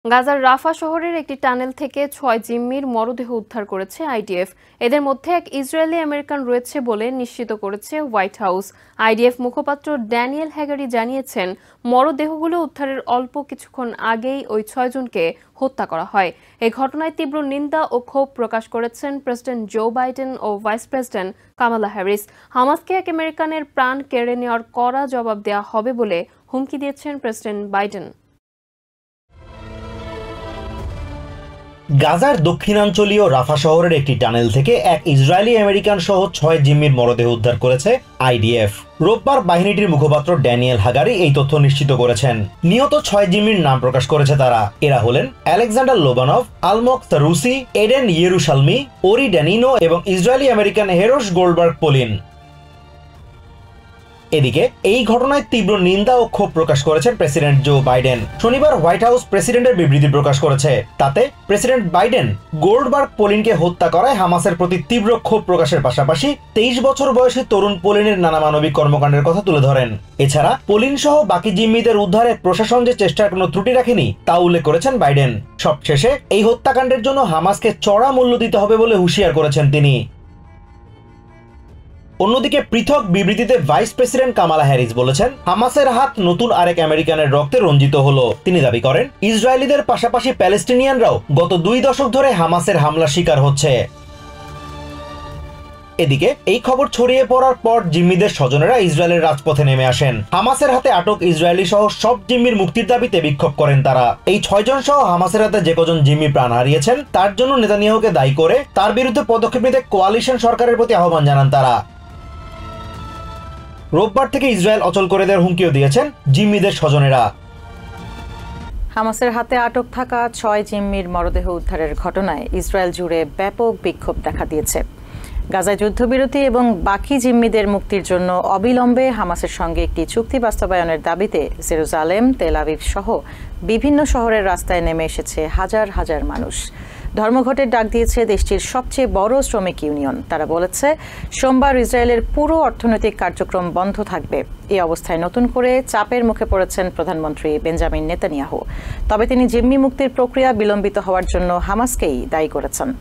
গাজার রাফা শহরের একটি টানেল থেকে ৬ জিম্মির মরদেহ উদ্ধার করেছে আইডিএফ। এদের মধ্যে এক ইসরায়েলি আমেরিকান রয়েছে বলে নিশ্চিত করেছে হোয়াইট হাউস। আইডিএফ মুখপাত্র ড্যানিয়েল হ্যাগারি জানিয়েছেন, মরদেহগুলো উদ্ধারের অল্প কিছুক্ষণ আগেই ওই ৬ জনকে হত্যা করা হয়। এই ঘটনায় তীব্র নিন্দা ও ক্ষোভ প্রকাশ করেছেন প্রেসিডেন্ট জো বাইডেন ও ভাইস প্রেসিডেন্ট কামালা হ্যারিস। হামাসকে এক আমেরিকানের প্রাণ কেড়ে নেওয়ার কড়া জবাব দেওয়া হবে বলে হুমকি দিয়েছেন প্রেসিডেন্ট বাইডেন। গাজার দক্ষিণাঞ্চলীয় রাফা শহরের একটি টানেল থেকে এক ইসরায়েলি আমেরিকান সহ ৬ জিম্মির মরদেহ উদ্ধার করেছে আইডিএফ। রোববার বাহিনীটির মুখপাত্র ড্যানিয়েল হাগারি এই তথ্য নিশ্চিত করেছেন। নিহত ৬ জিম্মির নাম প্রকাশ করেছে তারা। এরা হলেন আলেকজান্ডার লোবানভ, আলমক সারুসি, এডেন ইয়েরুশালমি, ওরি ড্যানিনো এবং ইসরায়েলি আমেরিকান হেরোস গোল্ডবার্গ পোলিন। এদিকে এই ঘটনায় তীব্র নিন্দা ও ক্ষোভ প্রকাশ করেছেন প্রেসিডেন্ট জো বাইডেন। শনিবার হোয়াইট হাউস প্রেসিডেন্টের বিবৃতি প্রকাশ করেছে। তাতে প্রেসিডেন্ট বাইডেন গোল্ডবার্গ পোলিনকে হত্যা করায় হামাসের প্রতি তীব্র ক্ষোভ প্রকাশের পাশাপাশি ২৩ বছর বয়সী তরুণ পোলিনের নানা মানবিক কর্মকাণ্ডের কথা তুলে ধরেন। এছাড়া পোলিন সহ বাকি জিম্মিদের উদ্ধারে প্রশাসন যে চেষ্টার কোনো ত্রুটি রাখেনি তা উল্লেখ করেছেন বাইডেন। সবশেষে এই হত্যাকাণ্ডের জন্য হামাসকে চড়া মূল্য দিতে হবে বলে হুঁশিয়ার করেছেন তিনি। অন্যদিকে পৃথক বিবৃতিতে ভাইস প্রেসিডেন্ট কামালা হ্যারিস বলেছেন, হামাসের হাত নতুন আরেক আমেরিকানের রক্তে রঞ্জিত হলো। তিনি দাবি করেন, ইসরায়েলিদের পাশাপাশি প্যালেস্টিনিয়ানরাও গত ২ দশক ধরে হামাসের হামলার শিকার হচ্ছে। এদিকে এই খবর ছড়িয়ে পড়ার পর জিম্মিদের স্বজনেরা ইসরায়েলের রাজপথে নেমে আসেন। হামাসের হাতে আটক ইসরায়েলি সহ সব জিম্মির মুক্তির দাবিতে বিক্ষোভ করেন তারা। এই ৬ জন সহ হামাসের হাতে যে কজন জিম্মি প্রাণ হারিয়েছেন তার জন্য নেতানিয়াহুকে দায়ী করে তার বিরুদ্ধে পদক্ষেপ নিতে কোয়ালিশন সরকারের প্রতি আহ্বান জানান তারা। রোববার থেকে ইসরায়েল অচল করে দেওয়ার হুমকিও দিয়েছেন জিম্মিদের স্বজনেরা। হামাসের হাতে আটক থাকা ৬ জিম্মির মরদেহ উদ্ধারের ঘটনায় ইসরায়েল জুড়ে ব্যাপক বিক্ষোভ দেখা দিয়েছে। গাজায় যুদ্ধবিরতি এবং বাকি জিম্মিদের মুক্তির জন্য অবিলম্বে হামাসের সঙ্গে একটি চুক্তি বাস্তবায়নের দাবিতে জেরুজালেম, তেল আভিভ সহ বিভিন্ন শহরের রাস্তায় নেমে এসেছে হাজার হাজার মানুষ। ধর্মঘটের ডাক দিয়েছে দেশটির সবচেয়ে বড় শ্রমিক ইউনিয়ন। তারা বলেছে, সোমবার ইসরায়েলের পুরো অর্থনৈতিক কার্যক্রম বন্ধ থাকবে। এই অবস্থায় নতুন করে চাপের মুখে পড়েছেন প্রধানমন্ত্রী বেঞ্জামিন নেতানিয়াহু। তবে তিনি জিম্মি মুক্তির প্রক্রিয়া বিলম্বিত হওয়ার জন্য হামাসকেই দায়ী করেছেন।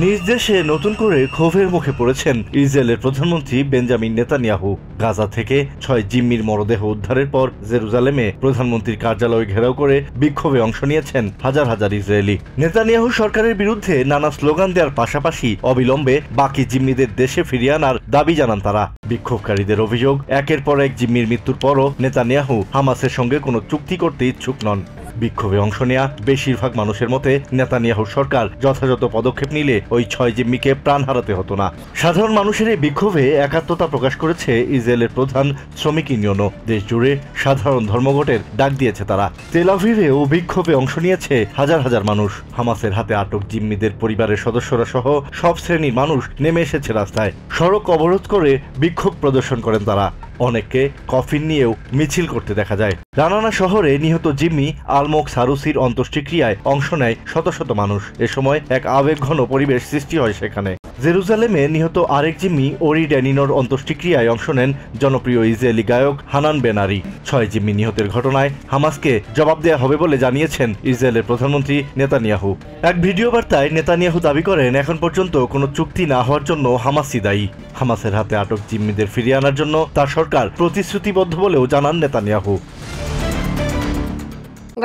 নিজ দেশে নতুন করে ক্ষোভের মুখে পড়েছেন ইসরায়েলের প্রধানমন্ত্রী বেঞ্জামিন নেতানিয়াহু। গাজা থেকে ৬ জিম্মির মরদেহ উদ্ধারের পর জেরুজালেমে প্রধানমন্ত্রীর কার্যালয় ঘেরাও করে বিক্ষোভে অংশ নিয়েছেন হাজার হাজার ইসরায়েলি। নেতানিয়াহু সরকারের বিরুদ্ধে নানা স্লোগান দেওয়ার পাশাপাশি অবিলম্বে বাকি জিম্মিদের দেশে ফিরিয়ে আনার দাবি জানান তারা। বিক্ষোভকারীদের অভিযোগ, একের পর এক জিম্মির মৃত্যুর পরও নেতানিয়াহু হামাসের সঙ্গে কোনো চুক্তি করতে ইচ্ছুক নন। বিক্ষোভে অংশ নেয়া বেশিরভাগ মানুষের মতে, নেতানিয়াহু সরকার যথাযথ পদক্ষেপ নিলে ওই ৬ জিম্মিকে প্রাণ হারাতে হতো না। সাধারণ মানুষের এই বিক্ষোভে একাত্মতা প্রকাশ করেছে ইসরায়েলের প্রধান শ্রমিক ইউনিয়নও। দেশ জুড়ে সাধারণ ধর্মঘটের ডাক দিয়েছে তারা। তেল আভিভেও বিক্ষোভে অংশ নিয়েছে হাজার হাজার মানুষ। হামাসের হাতে আটক জিম্মিদের পরিবারের সদস্যরা সহ সব শ্রেণীর মানুষ নেমে এসেছে রাস্তায়। সড়ক অবরোধ করে বিক্ষোভ প্রদর্শন করেন তারা। অনেককে কফিন নিয়েও মিছিল করতে দেখা যায়। রানানা শহরে নিহত জিম্মি আলমক সারুসির অন্ত্যেষ্টিক্রিয়ায় অংশ নেয় শত শত মানুষ। এ সময় এক আবেগঘন পরিবেশ সৃষ্টি হয় সেখানে। জেরুজালেমে নিহত আরেক জিম্মি ওরি ড্যানিনোর অন্ত্যেষ্টিক্রিয়ায় অংশ নেন জনপ্রিয় ইসরায়েলি গায়ক হানান বেনারি। ৬ জিম্মি নিহতের ঘটনায় হামাসকে জবাব দেওয়া হবে বলে জানিয়েছেন ইসরায়েলের প্রধানমন্ত্রী নেতানিয়াহু। এক ভিডিও বার্তায় নেতানিয়াহু দাবি করেন, এখন পর্যন্ত কোনো চুক্তি না হওয়ার জন্য হামাসই দায়ী। হামাসের হাতে আটক জিম্মিদের ফিরিয়ে আনার জন্য তার সরকার প্রতিশ্রুতিবদ্ধ বলেও জানান নেতানিয়াহু।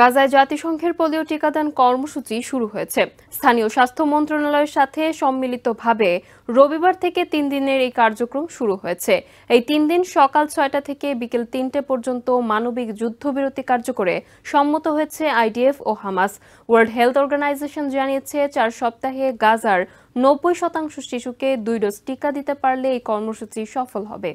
গাজায় জাতিসংঘের পোলিও টিকাদান কর্মসূচি শুরু হয়েছে। স্থানীয় স্বাস্থ্য মন্ত্রণালয়ের সাথে সম্মিলিতভাবে রবিবার থেকে ৩ দিনের এই কার্যক্রম শুরু হয়েছে। এই 3 দিন সকাল ৬টা থেকে বিকেল ৩টে পর্যন্ত মানবিক যুদ্ধবিরতি কার্যকরে সম্মত হয়েছে আইডিএফ ও হামাস। ওয়ার্ল্ড হেলথ অর্গানাইজেশন জানিয়েছে, ৪ সপ্তাহে গাজার ৯০% শিশুকে 2 ডোজ টিকা দিতে পারলে এই কর্মসূচি সফল হবে।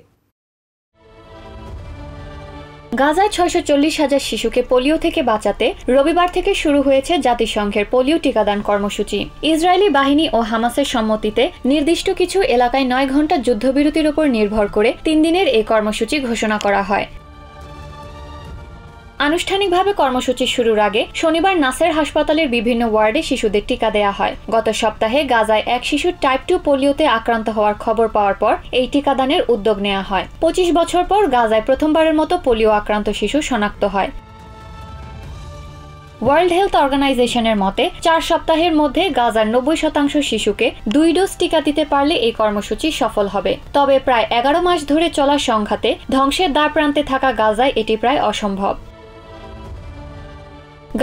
গাজায় ৬৪০,০০০ শিশুকে পোলিও থেকে বাঁচাতে রবিবার থেকে শুরু হয়েছে জাতিসংঘের পোলিও টিকাদান কর্মসূচি। ইসরায়েলি বাহিনী ও হামাসের সম্মতিতে নির্দিষ্ট কিছু এলাকায় ৯ ঘন্টা যুদ্ধবিরতির উপর নির্ভর করে ৩ দিনের এই কর্মসূচি ঘোষণা করা হয়। আনুষ্ঠানিকভাবে কর্মসূচি শুরুর আগে শনিবার নাসের হাসপাতালের বিভিন্ন ওয়ার্ডে শিশুদের টিকা দেয়া হয়। গত সপ্তাহে গাজায় এক শিশুর টাইপ 2 পোলিওতে আক্রান্ত হওয়ার খবর পাওয়ার পর এই টিকাদানের উদ্যোগ নেওয়া হয়। ২৫ বছর পর গাজায় প্রথমবারের মতো পোলিও আক্রান্ত শিশু শনাক্ত হয়। ওয়ার্ল্ড হেলথ অর্গানাইজেশনের মতে 4 সপ্তাহের মধ্যে গাজার 90% শিশুকে 2 ডোজ টিকা দিতে পারলে এই কর্মসূচি সফল হবে। তবে প্রায় 11 মাস ধরে চলা সংঘাতে ধ্বংসের দ্বারপ্রান্তে থাকা গাজায় এটি প্রায় অসম্ভব।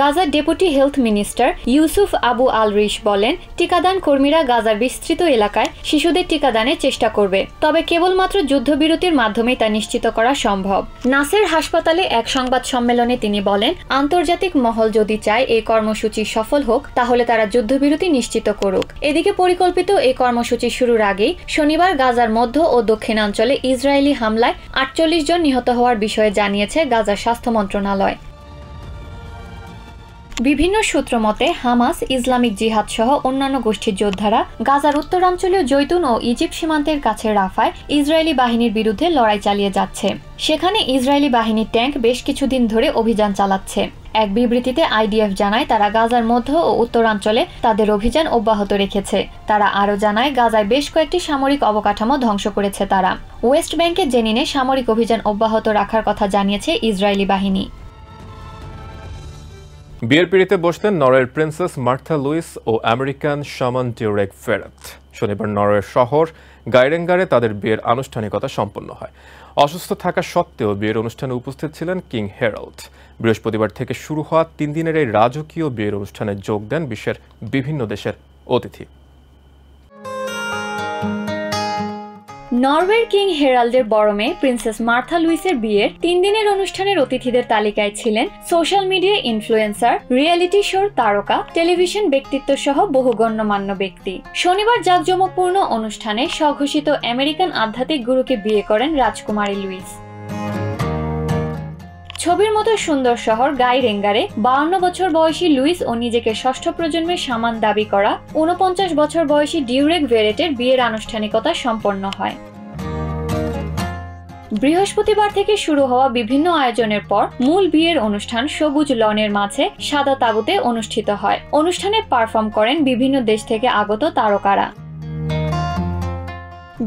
গাজার deputy health minister Yusuf Abu al Rish বলেন, টিকাদান কর্মীরা গাজার বিস্তৃত এলাকায় শিশুদের টিকাদানের চেষ্টা করবে, তবে কেবলমাত্র যুদ্ধবিরতির মাধ্যমেই তা নিশ্চিত করা সম্ভব। নাসের হাসপাতালে এক সংবাদ সম্মেলনে তিনি বলেন, আন্তর্জাতিক মহল যদি চায় এই কর্মসূচি সফল হোক তাহলে তারা যুদ্ধবিরতি নিশ্চিত করুক। এদিকে পরিকল্পিত এই কর্মসূচি শুরুর আগেই শনিবার গাজার মধ্য ও দক্ষিণাঞ্চলে ইসরায়েলি হামলায় 48 জন নিহত হওয়ার বিষয়ে জানিয়েছে গাজার স্বাস্থ্য মন্ত্রণালয়। বিভিন্ন সূত্র মতে হামাস, ইসলামিক জিহাদ সহ অন্যান্য গোষ্ঠীর যোদ্ধারা গাজার উত্তরাঞ্চলীয় জৈতুন ও ইজিপ্ট সীমান্তের কাছে রাফায় ইসরায়েলি বাহিনীর বিরুদ্ধে লড়াই চালিয়ে যাচ্ছে। সেখানে ইসরায়েলি বাহিনীর ট্যাঙ্ক বেশ কিছুদিন ধরে অভিযান চালাচ্ছে। এক বিবৃতিতে আইডিএফ জানায় তারা গাজার মধ্য ও উত্তরাঞ্চলে তাদের অভিযান অব্যাহত রেখেছে। তারা আরও জানায় গাজায় বেশ কয়েকটি সামরিক অবকাঠামো ধ্বংস করেছে তারা। ওয়েস্ট ব্যাংকে জেনিনে সামরিক অভিযান অব্যাহত রাখার কথা জানিয়েছে ইসরায়েলি বাহিনী। বিয়ের পিড়িতে বসতেন নরওয়ের প্রিন্সেস মার্থা লুইস ও আমেরিকান শামান ডিউরেক ফেরেট। শনিবার নরওয়ের শহর গাইরেঙ্গারে তাদের বিয়ের আনুষ্ঠানিকতা সম্পন্ন হয়। অসুস্থ থাকা সত্ত্বেও বিয়ের অনুষ্ঠানে উপস্থিত ছিলেন কিং হেরাল্ড। বৃহস্পতিবার থেকে শুরু হওয়া 3 দিনের এই রাজকীয় বিয়ের অনুষ্ঠানে যোগ দেন বিশ্বের বিভিন্ন দেশের অতিথি। নরওয়ের কিং হেরাল্ডের বড় মেয়ে প্রিন্সেস মার্থা লুইসের বিয়ের 3 দিনের অনুষ্ঠানের অতিথিদের তালিকায় ছিলেন সোশ্যাল মিডিয়া ইনফ্লুয়েন্সার, রিয়েলিটি শোর তারকা, টেলিভিশন ব্যক্তিত্ব সহ বহু গণ্যমান্য ব্যক্তি। শনিবার জাঁকজমকপূর্ণ অনুষ্ঠানে স্বঘোষিত আমেরিকান আধ্যাত্মিক গুরুকে বিয়ে করেন রাজকুমারী লুইস। ছবির মতো সুন্দর শহর গাইরেঙ্গারে 52 বছর বয়সী লুইস ও নিজেকে ষষ্ঠ প্রজন্মের শামান দাবি করা 49 বছর বয়সী ডিউরেক ভেরেটের বিয়ের আনুষ্ঠানিকতা সম্পন্ন হয়। বৃহস্পতিবার থেকে শুরু হওয়া বিভিন্ন আয়োজনের পর মূল বিয়ের অনুষ্ঠান সবুজ লনের মাঝে সাদা তাঁবুতে অনুষ্ঠিত হয়। অনুষ্ঠানে পারফর্ম করেন বিভিন্ন দেশ থেকে আগত তারকারা।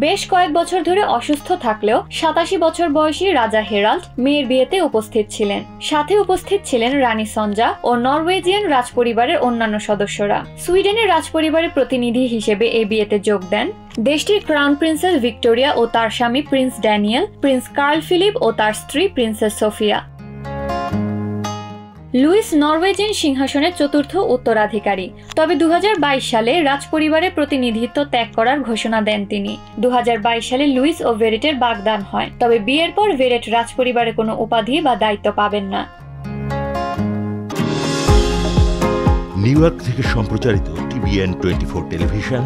বেশ কয়েক বছর ধরে অসুস্থ থাকলেও 87 বছর বয়সী রাজা হেরাল্ড মেয়ের বিয়েতে উপস্থিত ছিলেন। সাথে উপস্থিত ছিলেন রানী সঞ্জা ও নরওয়েজিয়ান রাজপরিবারের অন্যান্য সদস্যরা। সুইডেনের রাজপরিবারের প্রতিনিধি হিসেবে এই বিয়েতে যোগ দেন দেশটির ক্রাউন প্রিন্সেস ভিক্টোরিয়া ও তার স্বামী prince Daniel, prince Carl Philip ও তার স্ত্রী প্রিন্সেস সোফিয়া। লুইস নরওয়েজিয়ান সিংহাসনের 4র্থ উত্তরাধিকারী। তবে 2022 সালে রাজপরিবারের প্রতিনিধিত্ব ত্যাগ করার ঘোষণা দেন তিনি। 2022 সালে লুইস ও ভেরেটের বাগদান হয়। তবে বিয়ের পর ভেরেট রাজপরিবারের কোনো উপাধি বা দায়িত্ব পাবেন না। নিউ ইয়র্ক থেকে সম্প্রচারিত TVN 24 টেলিভিশন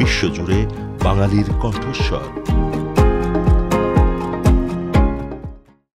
বিশ্বজুড়ে বাঙালির কণ্ঠস্বর।